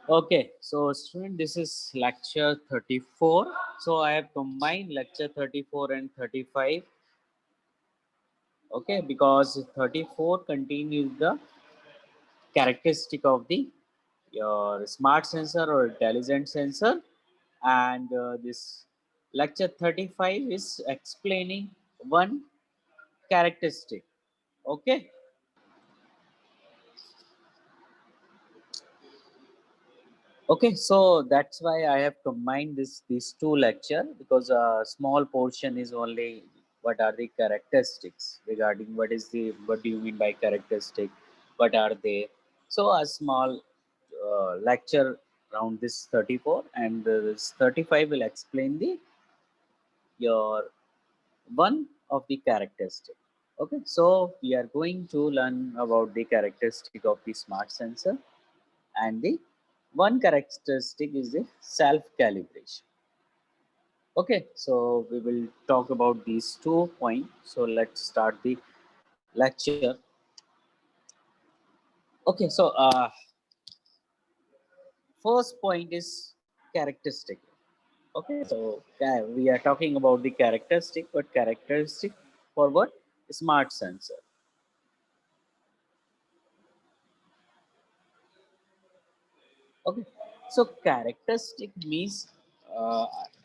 Okay, so student, this is lecture 34. So I have combined lecture 34 and 35. Okay, because 34 contains the characteristic of the your smart sensor or intelligent sensor, and this lecture 35 is explaining one characteristic. Okay. Okay, so that's why I have combined these two lecture, because a small portion is only what are the characteristics regarding what do you mean by characteristic, what are they. So a small lecture around this 34, and this 35 will explain the your one of the characteristic. Okay, so we are going to learn about the characteristic of the smart sensor, and the one characteristic is the self calibration. Okay, so we will talk about these 2 points. So let's start the lecture. Okay, so first point is characteristic. Okay, so we are talking about the characteristic, but characteristic for what? Smart sensor. Okay, so characteristic means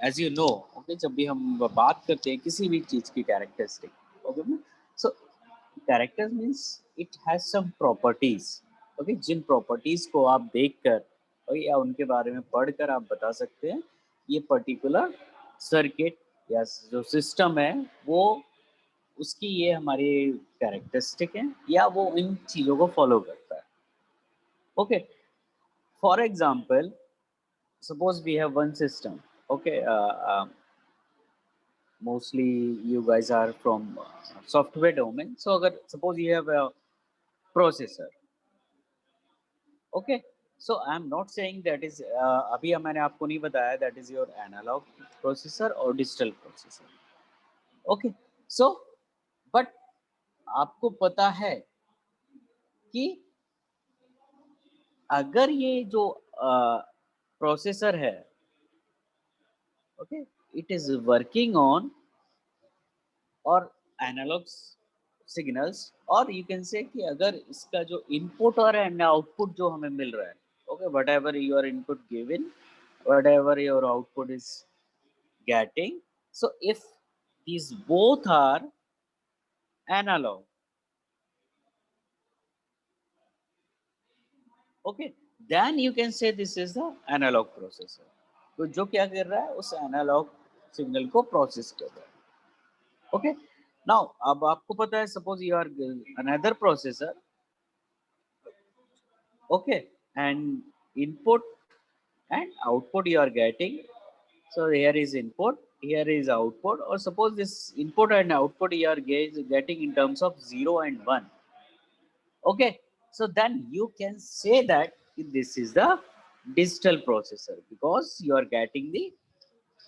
as you know, okay, जब भी हम बात करते हैं किसी भी चीज की characteristic, okay, so characters means it has some properties. Okay, Jin properties को आप देखकर और या उनके बारे में पढ़कर आप बता सकते हैं ये particular circuit या जो system है वो उसकी ये हमारी characteristic है या वो इन चीज़ों को follow करता है. Okay, for example, suppose we have one system. Okay, mostly you guys are from software domain. So agar suppose you have a processor. Okay, so I am not saying that is अभी मैंने आपको नहीं बताया that is your analog processor or digital processor. Okay, so but आपको पता है कि अगर ये जो प्रोसेसर है, okay, it is working on और एनालॉग सिग्नल्स, और यू कैन से कि अगर इसका जो इनपुट और एंड आउटपुट जो हमें मिल रहा है, okay, what ever your input given, what ever your output is getting, so if these both are analog, okay, then you can say this is the analog processor. तो जो क्या कर रहा है उस एनालॉग सिग्नल को प्रोसेस कर रहा है. ओके, नाउ अब आपको पता है suppose you are another processor, okay, and input and output you are getting. So here is input, here is output, or suppose this input and output you are getting in terms of 0 and 1. Okay, so then you can say that this is the digital processor because you are getting the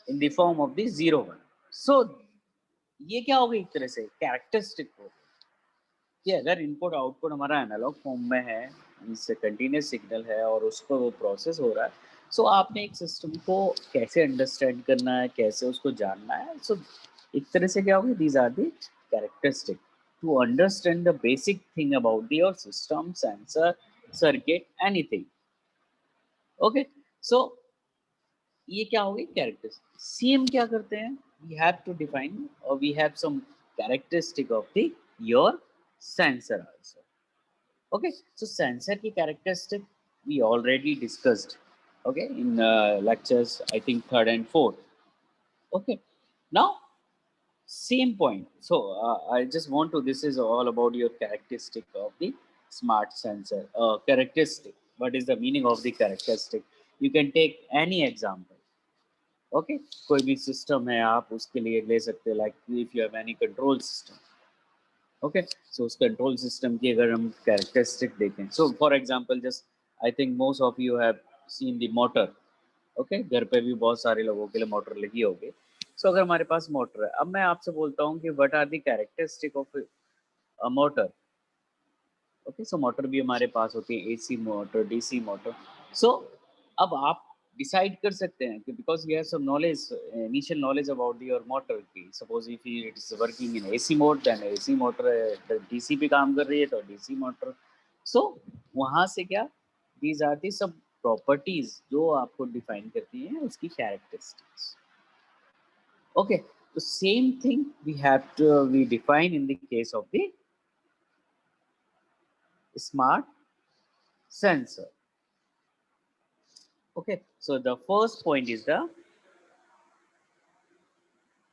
in the form of the 0 1. So ये क्या होगा, एक तरह से characteristic हो कि अगर input output हमारा एनालॉग फॉर्म में है, इससे कंटिन्यूस सिग्नल है और उसको वो प्रोसेस हो रहा है, सो आपने एक सिस्टम को कैसे अंडरस्टैंड करना है, कैसे उसको जानना है. सो एक तरह से क्या होगा, these are the characteristic to understand the basic thing about your system, sensor, circuit, anything. Okay, so ये क्या होगी, कैरेक्टरिस्टिक. सेम क्या करते हैं, वी हैव टू डिफाइन और we have some characteristic of the your sensor also. Okay, so sensor की characteristic we already discussed, okay, in lectures I think third and fourth. Okay, now same point. So I just want to, this is all about your characteristic of the smart sensor. Characteristic, what is the meaning of the characteristic? You can take any example. Okay, कोई भी system है आप उसके लिए ले सकते हैं, like if you have any control system. Okay, so उस कंट्रोल सिस्टम की अगर हम कैरेक्टरिस्टिक देखें, so for example just I think most of you have seen the motor. Okay, घर पे भी बहुत सारे लोगों के लिए मोटर लगी होगी. सो अगर हमारे पास मोटर है, अब मैं आपसे बोलता हूँ कि what are the characteristic of a motor. Okay, so motor भी हमारे पास होती है, AC motor, DC motor. So अब आप डिसाइड कर सकते हैं कि because you have some knowledge, initial knowledge about your motor की, suppose if it is working in AC mode, then AC motor DC पे काम कर रही है तो डीसी मोटर। सो वहाँ से क्या, दीज आर दी सब प्रॉपर्टीज जो आपको डिफाइन करती हैं उसकी कैरेक्टरिस्टिक्स। ओके, तो same thing we have to we define in the case of the smart sensor. Okay, so the first point is the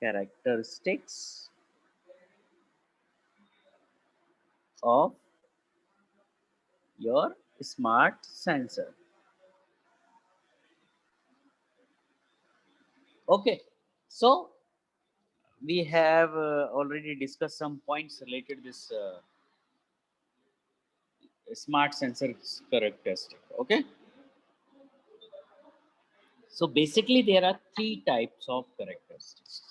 characteristics of your smart sensor. Okay, so we have already discussed some points related to this smart sensor characteristic. Okay, so basically there are three types of characteristics.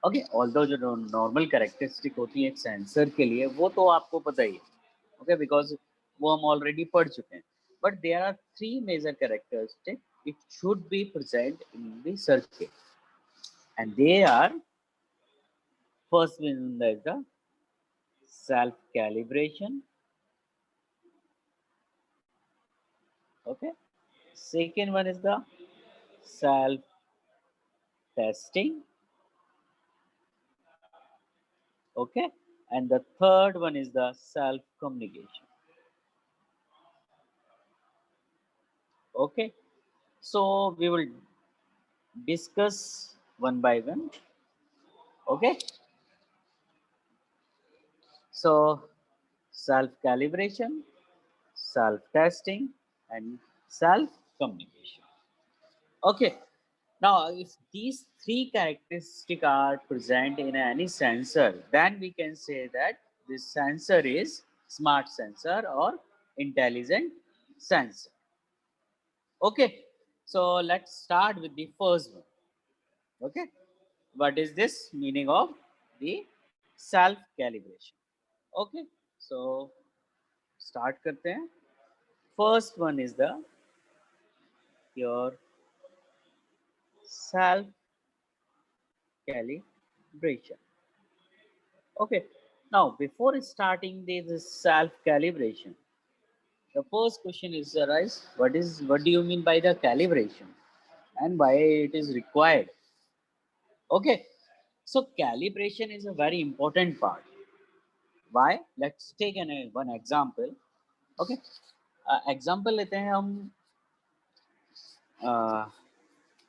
Okay, although जो normal characteristic होती है एक sensor के लिए वो तो आपको पता ही है, ओके, बिकॉज वो हम ऑलरेडी पढ़ चुके हैं। But there are three major characteristic it should be present in the circuit, and they are, first one is the self calibration, okay, second one is the self testing, okay, and the third one is the self communication. Okay, so we will discuss one by one. Okay, so self calibration, self testing, and self communication. Okay, now if these three characteristics are present in any sensor, then we can say that this sensor is smart sensor or intelligent sensor. Okay, so let's start with the first one. Okay, what is this meaning of the self calibration? Okay, so start करते हैं. First one is the your self calibration. Okay, now before starting this self calibration, the first question is arise, what do you mean by the calibration and why it is required? Okay, so calibration is a very important part. Why? Let's take one example. Okay, example लेते हैं हम.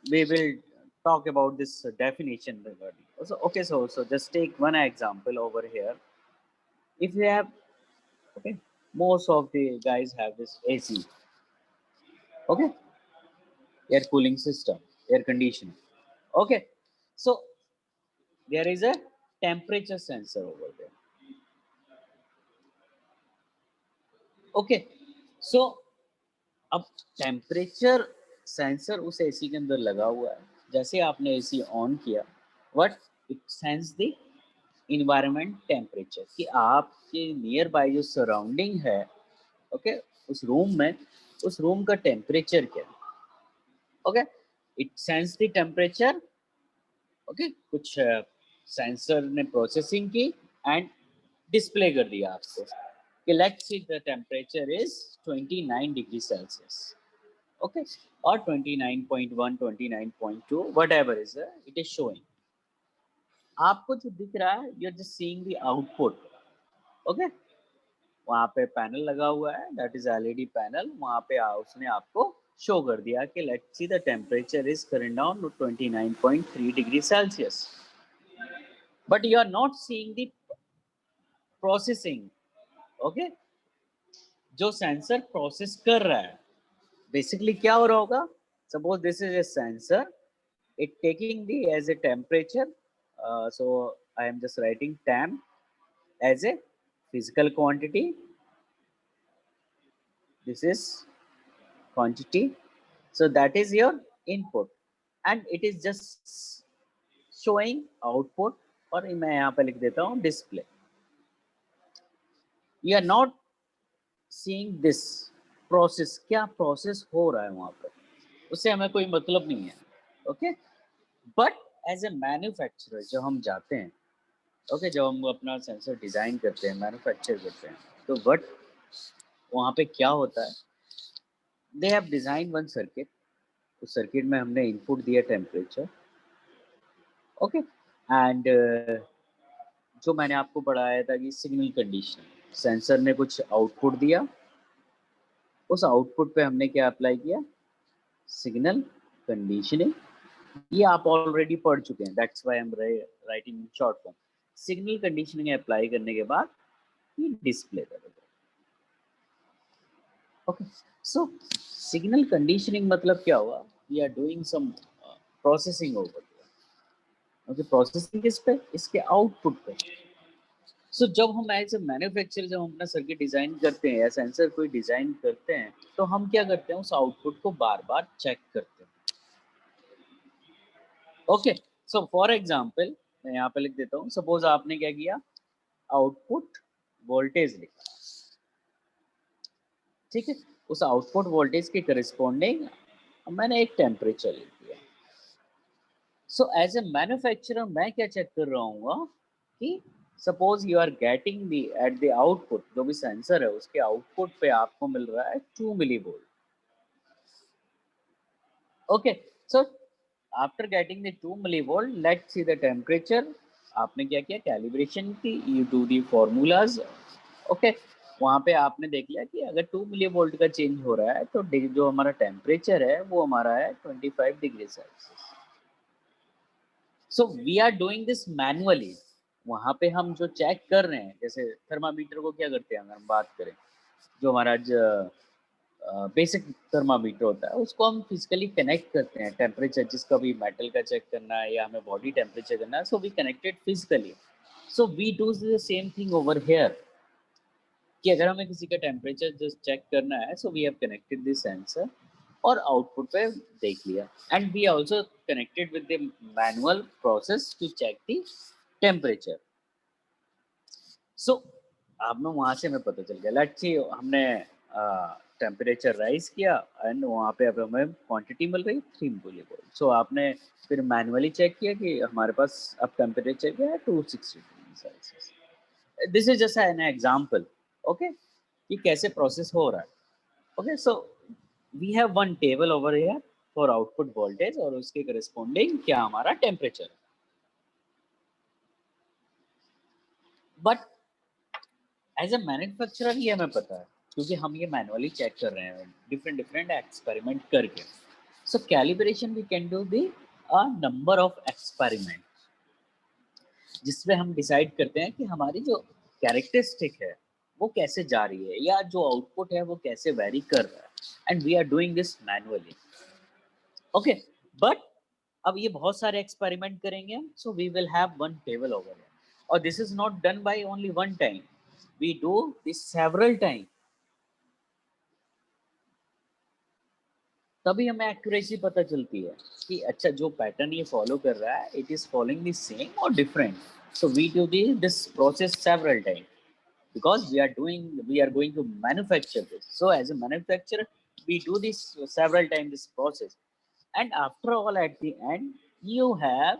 We will talk about this definition regarding. So, okay, so just take one example over here. If you have, okay, most of the guys have this AC, okay, air cooling system, air conditioning. Okay, so there is a temperature sensor over there. Okay, so अब temperature sensor उस AC के अंदर लगा हुआ है. जैसे आपने AC on किया, what it sense the environment temperature, कि आपके नियर बाय जो सराउंडिंग है, ओके, उस रूम में, उस रूम का टेम्परेचर क्या है. Okay, it sense the temperature. Okay, कुछ सेंसर ने प्रोसेसिंग की एंड डिस्प्ले कर दिया आपको कि let's see the temperature is 29 degree Celsius. Okay, or 29.1, 29.2, whatever is it is showing. आपको जो दिख रहा है, you're just seeing the output. Okay, वहाँ पे पैनल लगा हुआ है, that is LED पैनल. वहाँ पे उसने आपको शो कर दिया कि let's see the temperature is current down to 29.3 degree Celsius. But you are not seeing the processing. Okay, जो सेंसर प्रोसेस कर रहा है, बेसिकली क्या हो रहा होगा. Suppose this is a sensor, it taking the as a temperature. So I am just writing temp as a physical quantity. This is quantity. So that is your input, and it is just showing output. और मैं यहाँ पे लिख देता हूँ display. You are not seeing this. Process, क्या process हो रहा है वहाँ पर, उससे हमें कोई मतलब नहीं है। Okay, but as a manufacturer जब हम जाते हैं, ओके, जब हम अपना सेंसर डिजाइन करते हैं, मैन्युफैक्चर करते हैं, तो बट वहाँ पे क्या होता है, they have design one circuit, उस सर्किट में हमने इनपुट दिया टेम्परेचर, ओके, एंड जो मैंने आपको पढ़ाया था कि सिग्नल कंडीशनिंग, सेंसर ने कुछ आउटपुट दिया, उस आउटपुट पे हमने क्या अप्लाई किया, सिग्नल कंडीशनिंग। ये आप ऑलरेडी पढ़ चुके हैं, that's why I am writing in short form. Signal conditioning apply करने के बाद ये डिस्प्ले करेगा। ओके, सो सिग्नल कंडीशनिंग मतलब क्या हुआ, we are doing some processing over, okay, processing किस पे, इसके आउटपुट पे। सो जब हम एज ए मैन्युफैक्चरर जब हम अपना सर्किट डिजाइन करते हैं या सेंसर कोई डिजाइन करते हैं, तो हम क्या करते हैं, उस आउटपुट को बार बार चेक करते हैं। ओके, सो फॉर एग्जांपल मैं यहाँ पे लिख देता हूँ, सपोज आपने क्या किया, आउटपुट वोल्टेज लिखा, ठीक है, उस आउटपुट वोल्टेज के करस्पॉन्डिंग मैंने एक टेम्परेचर लिख दिया। सो एज ए मैन्युफैक्चरर मैं क्या चेक कर रहा हूँ कि suppose you are getting the at the output, जो भी सेंसर है उसके आउटपुट पे आपको मिल रहा है 2 millivolt. Okay, so after getting the 2 millivolt, let's see the temperature. आपने क्या किया, कैलिब्रेशन की, you do the formulas. Okay, वहाँ पे आपने देख लिया कि अगर 2 मिली वोल्ट का चेंज हो रहा है तो जो हमारा टेम्परेचर है वो हमारा है 25 degree Celsius. So we are doing this manually. वहाँ पे हम जो चेक कर रहे हैं, जैसे थर्मामीटर को क्या करते हैं, अगर हम बात करें, जो हमारा बेसिक थर्मामीटर होता है उसको हम फिजिकली कनेक्ट करते हैं, टेम्परेचर जिसका भी मेटल का चेक करना है या हमें बॉडी टेम्परेचर करना है, so we connected physically. So we do the same thing over here, कि अगर हमें किसी का टेम्परेचर जस्ट चेक करना है, so we have connected this sensor और आउटपुट पे देख लिया, and we also connected with the manual process to check the temperature. So अब ना वहाँ से हमें पता चल गया, लेट्स सी हमने टेम्परेचर राइज किया एंड वहाँ पे अब हमें क्वांटिटी मिल रही 3 मिली वोल्ट। सो आपने फिर मैनुअली चेक किया कि हमारे पास अब टेम्परेचर क्या है, 260 degree Celsius. This is just an example, okay, कि कैसे प्रोसेस हो रहा है। Okay, so we have one table over here for output voltage और उसके करस्पॉन्डिंग क्या हमारा temperature. But as a manufacturer ये हमें पता है, क्योंकि हम ये मैनुअली चेक कर रहे हैं डिफरेंट डिफरेंट एक्सपेरिमेंट करके। So calibration we can do the a number of experiment, जिसमें हम डिसाइड करते हैं कि हमारी जो कैरेक्टरिस्टिक है वो कैसे जा रही है या जो आउटपुट है वो कैसे वेरी कर रहा है, and we are doing this manually. Okay, but अब ये बहुत सारे एक्सपेरिमेंट करेंगे हम, so we will have one table over here, और this is not done by only one time, we do this several time, तभी हमें एक्यूरेसी पता चलती है कि अच्छा जो पैटर्न ये फॉलो कर रहा है it is following the same और different. So we do this process several time because we are going to manufacture this. So as a manufacturer we do this several times, this process, and after all at the end you have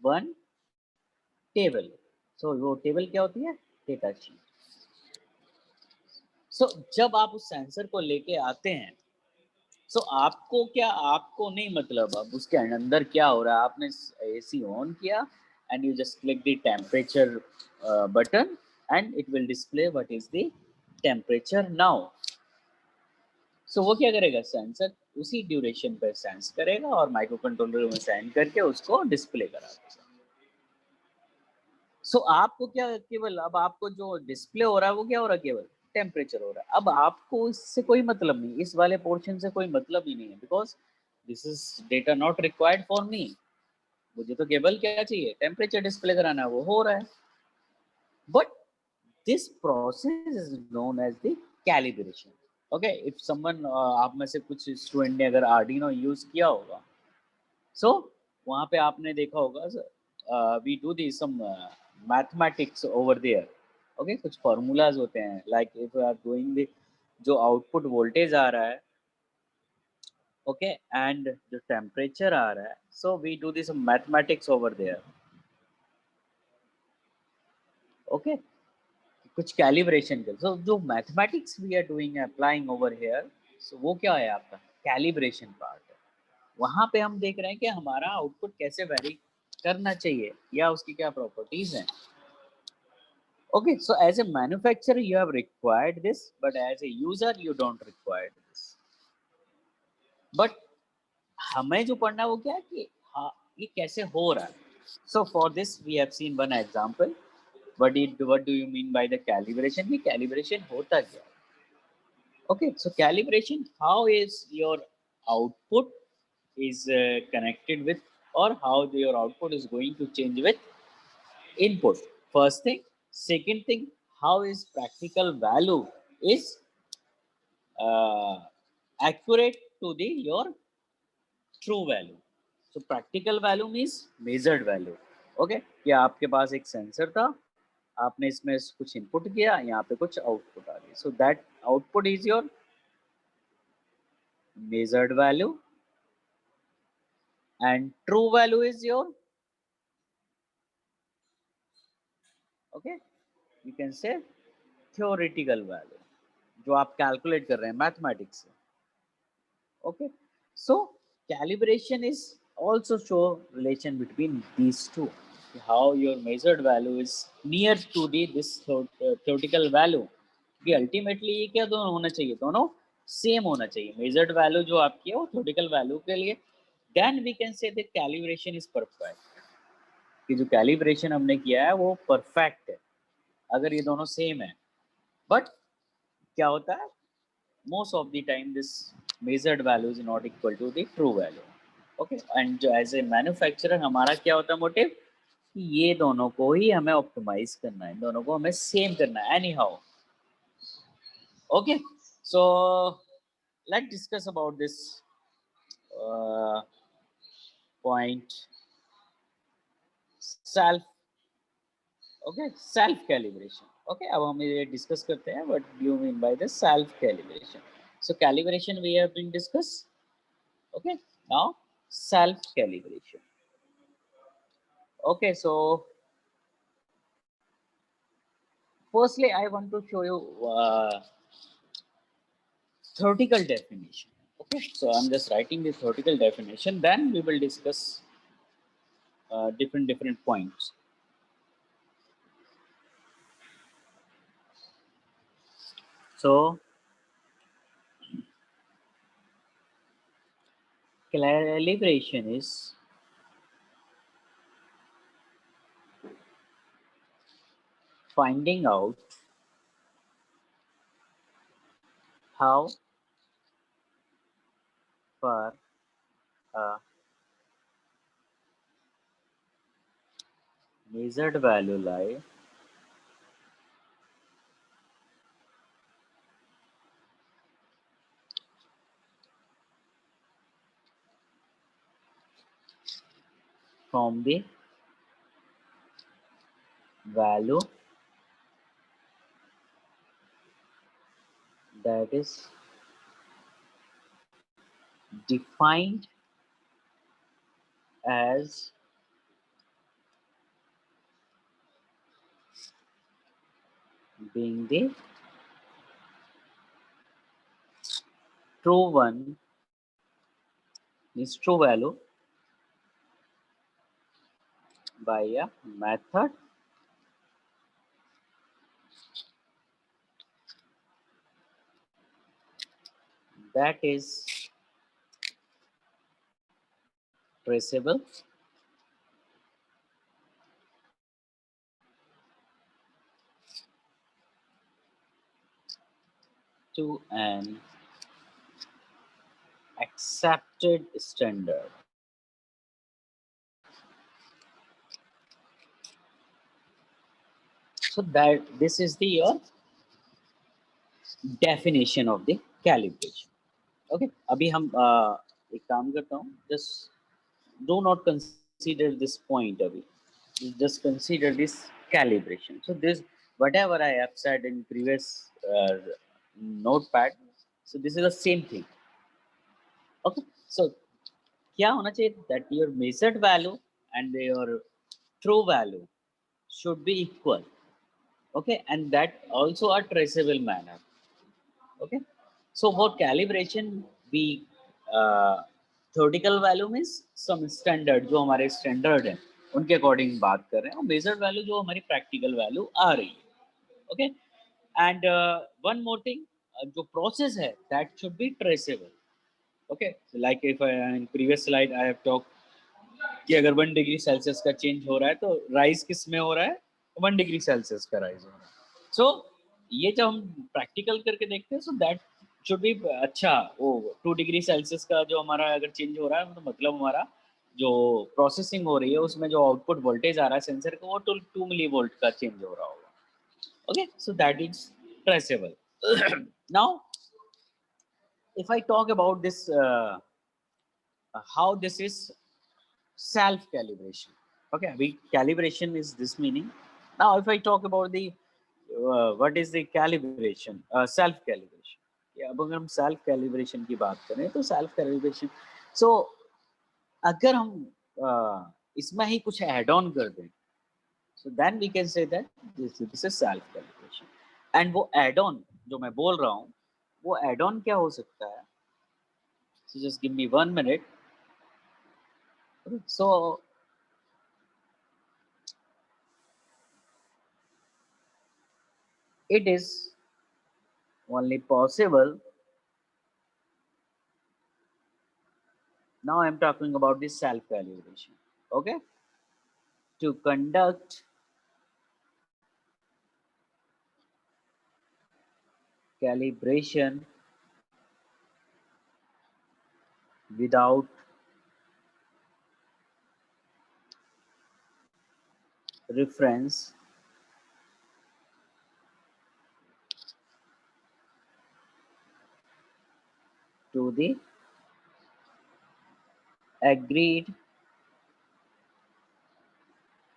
one table. So वो table क्या होती है, data sheet. सो जब आप उस sensor को लेके आते हैं, सो आपको क्या, आपको नहीं मतलब अब उसके अंदर क्या हो रहा है, आपने एसी ऑन किया and you just click the temperature button and it will display what is the temperature now. So वो क्या करेगा, सेंसर उसी ड्यूरेशन पर सेंस करेगा और माइक्रो कंट्रोलर में सेंड करके उसको डिस्प्ले करा देगा। सो आपको क्या, केवल अब आपको जो डिस्प्ले हो रहा है वो क्या हो रहा है, केवल टेम्परेचर हो रहा है। अब आपको इससे कोई मतलब नहीं, इस वाले पोर्शन से कोई मतलब ही नहीं है, because this is data not required for me. मुझे तो केवल क्या चाहिए, टेम्परेचर डिस्प्ले कराना है, वो हो रहा है। But this process is known as the calibration. Okay, if someone आप में से कुछ स्टूडेंट ने अगर आर्डिनो यूज किया होगा, सो वहाँ पे आपने देखा होगा we do the some mathematics over there. Okay, कुछ फार्मूलाज होते हैं, like if you are doing जो आउटपुट वोल्टेज आ रहा है, ओके, एंड जो टेम्परेचर आ रहा है, so we do this mathematics over there, okay, कुछ कैलिब्रेशन कर, सो जो mathematics we are doing applying over here, so वो क्या है आपका कैलिब्रेशन पार्ट है। वहां पे हम देख रहे हैं कि हमारा आउटपुट कैसे वेरी करना चाहिए या उसकी क्या प्रॉपर्टीज हैं। Okay, so as a manufacturer, you have required this, but as a user, you don't require this. But हमें जो पढ़ना है वो क्या है कि हाँ ये कैसे हो रहा है. So for this, we have seen one example. What do you mean by the calibration? कि calibration होता क्या है? Okay, so calibration, how is your output is connected with, or how your output is going to change with input. First thing. Second thing, how is practical value is uh, accurate to the your true value. So practical value means measured value. Okay, या आपके पास एक sensor था, आपने इसमें कुछ input किया, यहाँ पे कुछ आउटपुट आ गई, so that output is your measured value, and true value is your, okay, you can say theoretical value, जो आप कैलकुलेट कर रहे हैं मैथमेटिक्स से. Okay, so calibration is also show relation between these two, how your measured value is near to the this theoretical value, कि ultimately ये क्या दोनों होना चाहिए, दोनों सेम होना चाहिए. measured value जो आपकी है वो theoretical value के लिए, then we can say that calibration is perfect, कि जो calibration हमने किया है वो perfect है अगर ये दोनों सेम है. बट क्या होता है, most of the time this measured value is not equal to the true value. Okay, and जो as a manufacturer हमारा क्या होता है मोटिव, ये दोनों को ही हमें ऑप्टिमाइज करना है, दोनों को हमें सेम करना है anyhow. Okay, so let discuss about this point self. Okay, self calibration. Okay, अब हम ये डिस्कस करते हैं what do you mean by the self calibration. So calibration we have been discuss. Okay, now self calibration. Okay, so firstly I want to show you theoretical definition. Okay, so I'm just writing the theoretical definition, then we will discuss different points. So calibration is finding out how far a measured value lie from the value that is defined as being the true one, is true value by a method that is traceable to an accepted standard. So that this is the your definition of the calibration. Okay, अभी हम एक काम करता हूँ, just do not consider this point अभी, just consider this calibration. So this whatever I have said in previous notepad. So this is the same thing. Okay, so क्या होना चाहिए that your measured value and your true value should be equal. Okay, and that also a traceable manner. Okay, so for calibration we theoretical value means some standard जो हमारे standard है उनके according बात कर रहे हैं और measured value जो हमारी practical value आ रही है. Okay, and one more thing, जो process है that should be traceable. Okay, so like if in previous slide I have talked कि अगर 1 डिग्री सेल्सियस का चेंज हो रहा है तो राइज किस में हो रहा है, 1 डिग्री सेल्सियस का राइज हो रहा है. सो ये जब हम प्रैक्टिकल करके देखते हैं सो दैट शुड बी अच्छा. वो 2 डिग्री सेल्सियस का जो हमारा अगर चेंज हो रहा है तो मतलब हमारा जो प्रोसेसिंग हो रही है उसमें जो आउटपुट वोल्टेज आ रहा है सेंसर का वो 2 मिली वोल्ट का चेंज हो रहा होगा. Okay, so that is traceable. Now if I talk about this how this is self calibration. Okay, we calibration is this meaning. Now if I talk about the what is the calibration, self calibration. या अब अगर हम self calibration की बात करें तो self calibration सो अगर हम इसमें ही कुछ ऐड ऑन कर दें so then we can say that this is self calibration. And वो ऐड ऑन जो मैं बोल रहा हूँ वो ऐड ऑन क्या हो सकता है. So just give me 1 minute. So it is only possible. Now I'm talking about this self calibration. Okay, to conduct calibration without reference to the agreed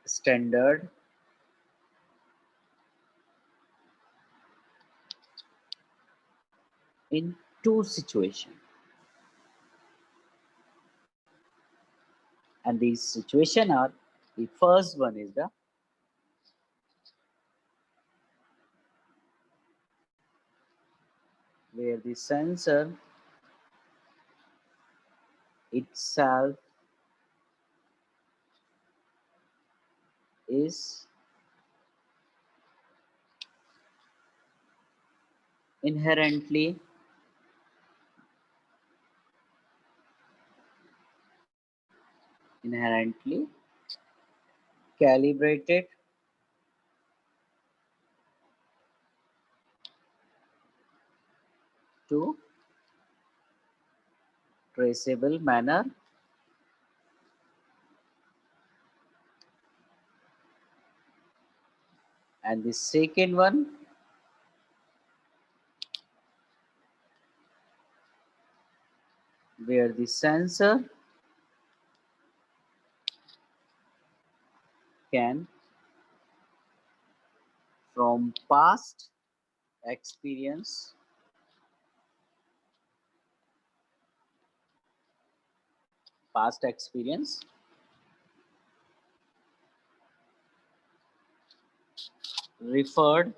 standard in two situations. And these situations are, the first one is the where the sensor itself is inherently calibrated to traceable manner. And the second one where the sensor can from past experience referred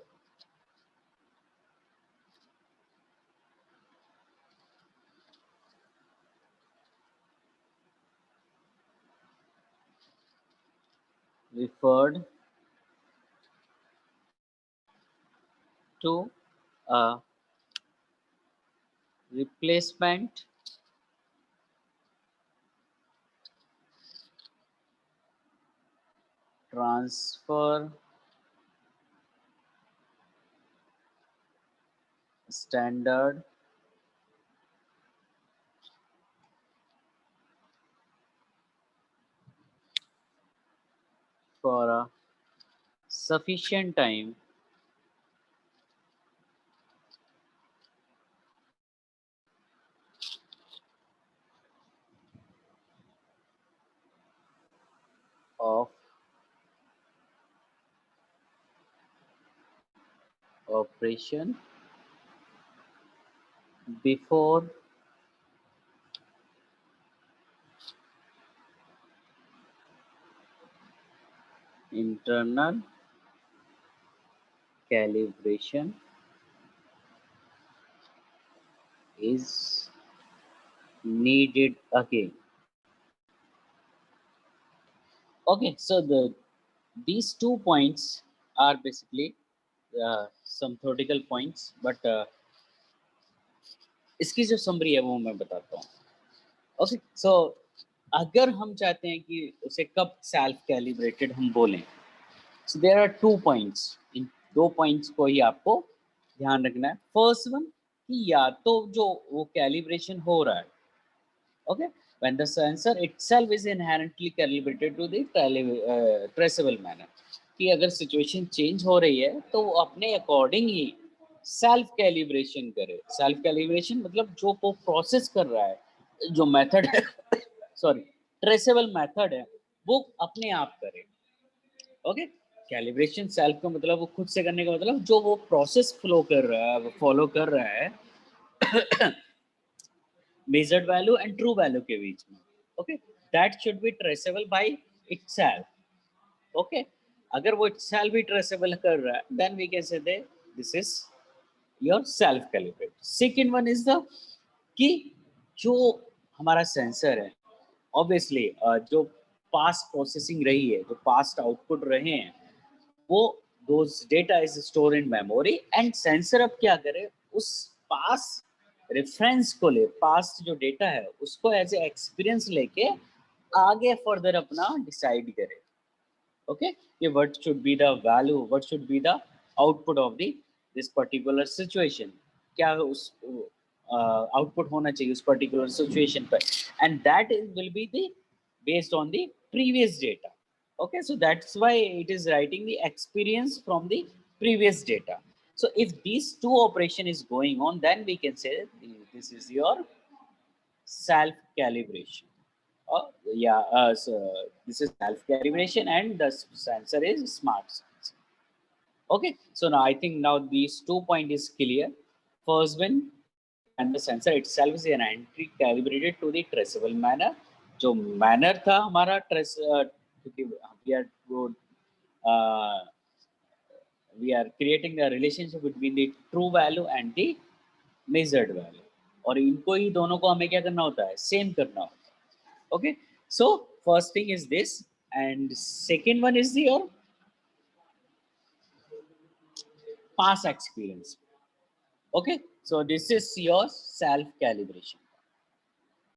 to a replacement transfer standard for a sufficient time of operation before internal calibration is needed again. Okay, so these 2 points are basically some theoretical points, but इसकी जो summary है वो मैं बताता हूँ. Okay, सो अगर हम चाहते हैं कि उसे कब सेल्फ कैलिब्रेटेड हम बोलें, सो देयर आर 2 पॉइंट्स. इन 2 पॉइंट्स को ही आपको ध्यान रखना है. फर्स्ट वन कि या तो जो वो कैलिब्रेशन हो रहा है, okay, when the sensor itself is inherently calibrated to the traceable manner, कि अगर सिचुएशन चेंज हो रही है तो वो अपने अकॉर्डिंग ही सेल्फ कैलिब्रेशन करे. सेल्फ कैलिब्रेशन मतलब जो वो प्रोसेस कर रहा है, जो मेथड है सॉरी ट्रेसेबल मेथड है, वो अपने आप करे. ओके, कैलिब्रेशन सेल्फ का मतलब वो खुद से करने का मतलब जो वो प्रोसेस फ्लो कर रहा है, वो फॉलो कर रहा है measured value and true value के बीच में. Okay, that should be traceable by itself. Okay, अगर वो itself भी traceable कर रहा है, then we can say that this is your self calibrate. Second one is the कि जो हमारा सेंसर है, ऑब्वियसली जो पास्ट प्रोसेसिंग रही है, जो पास्ट आउटपुट रहे हैं, वो those data is stored in memory and sensor अब क्या करे, उस पास्ट रेफरेंस को ले, पास्ट जो डेटा है उसको एज ए एक्सपीरियंस लेके आगे फर्दर अपना डिसाइड करे. ओके, कि what should be the value, what should be the output of the this particular situation, क्या उस आउटपुट होना चाहिए उस पर्टिकुलर सिचुएशन पर, and that is will be the based on the previous data. Okay, so that's why it is writing the experience from the previous data. So if these two operation is going on, then we can say this is your self calibration. Yeah, so this is self calibration and the sensor is smart sensor. Okay, so now I think now these 2 point is clear. First one, when the sensor itself is an entry calibrated to the traceable manner. जो manner था हमारा trace, क्योंकि we are creating a relationship between the true value and the measured value, और इनको ही दोनों को हमें क्या करना होता है, सेम करना होता है. Okay, so first thing is this and second one is your past experience. Okay, so this is your self calibration.